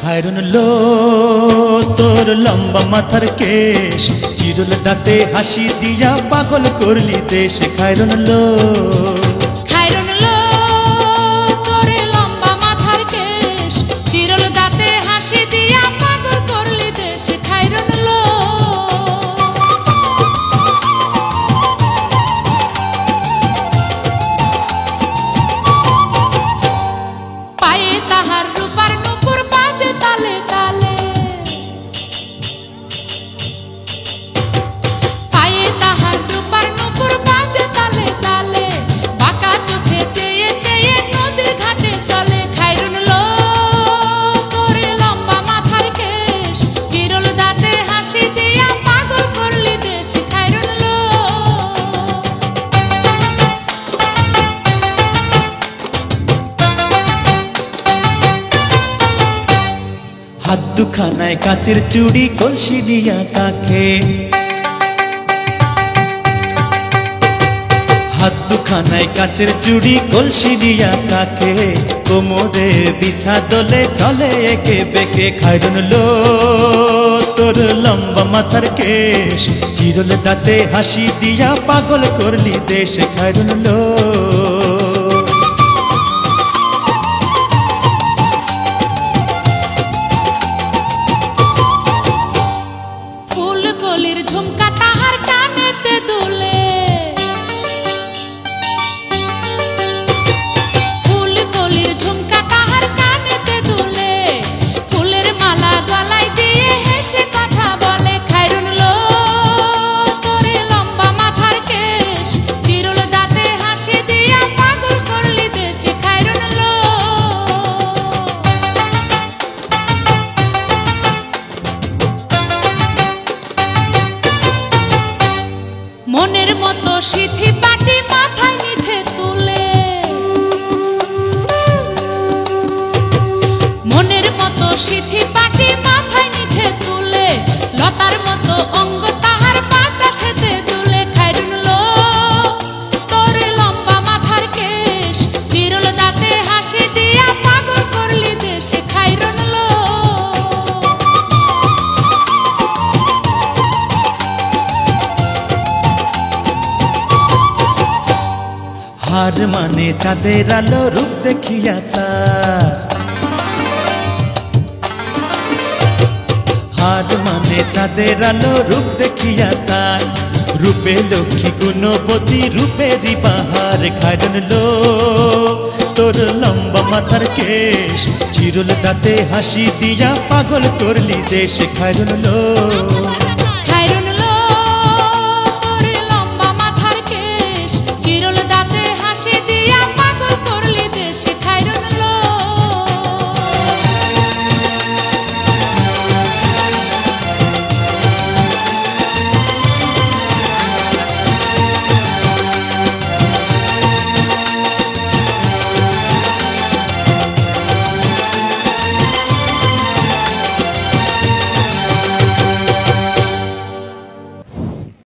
খায়রুন লো তোর লম্বা মাথার কেশ, চিরুল দাঁতে হাসি দিয়া পাগল করলি দেশ। খায়রুন লো তোর লম্বা মাথার কেশ, চিরুল দাঁতে হাসি দিয়া পাগল করলি দেশ। খায়রুন লো পায়ে তাহার রূপার নুপুর বাজে তালে তালে, পায়ে তাহার রূপার নুপুর বাজে তালে তালে, বাঁকা চোখে চেয়ে চেয়ে নদীর ঘাটে চলে। খায়রুন লো তোর লম্বা মাথার কেশ, চিরুল দাঁতে হাসি দিয়া পাগল করলি দেশ। খায়রুন লো হাত দুখানায় কাচের চুড়ি কলসি দিয়া কাকে, হাত দুখানায় কাচের চুড়ি কলসি দিয়া কাকে, কোমরে বিছা দোলে চলে একে বেঁকে। খায়রুন লো তোর লম্বা মাথার কেশ, চিরুল দাঁতে হাসি দিয়া পাগল করলি দেশ। খায়রুন লো ফুলকলির ঝুমকা তাহার কানেতে দুলে, ফুলকলির ঝুমকা তাহার কানেতে দুলে, ফুলের মালা গলায় দিয়ে হেসে কথা বলে। খায়রুন লো তোর লম্বা মাথার কেশ, চিরুল দাঁতে হাসি দিয়া পাগল করলি দেশ। খায়রুন লো মনের মতো সিথি পাটি মাথায় নিচে তুলে, মনের মতো সিথি পাটি মাথায় নিচে তুলে, লতার মতো অঙ্গ তাহার বাতাসেতে দুলে। খায়রুন লো তোর লম্বা মাথার কেশ, চিরুল দাঁতে হাসি দিয়া পাগল করলি দেশ। খায়রুন লো হার মানে চাঁদের আলো রূপ দেখিয়া তার, হার মানে চাঁদের আলো রূপ দেখিয়া তার, রূপে লক্ষ্মী গুণবতী রূপেরই বাহার। খায়রুন লো তোর লম্বা মাথার কেশ, চিরুল দাঁতে হাসি দিয়া পাগল করলি দেশ। খায়রুন লো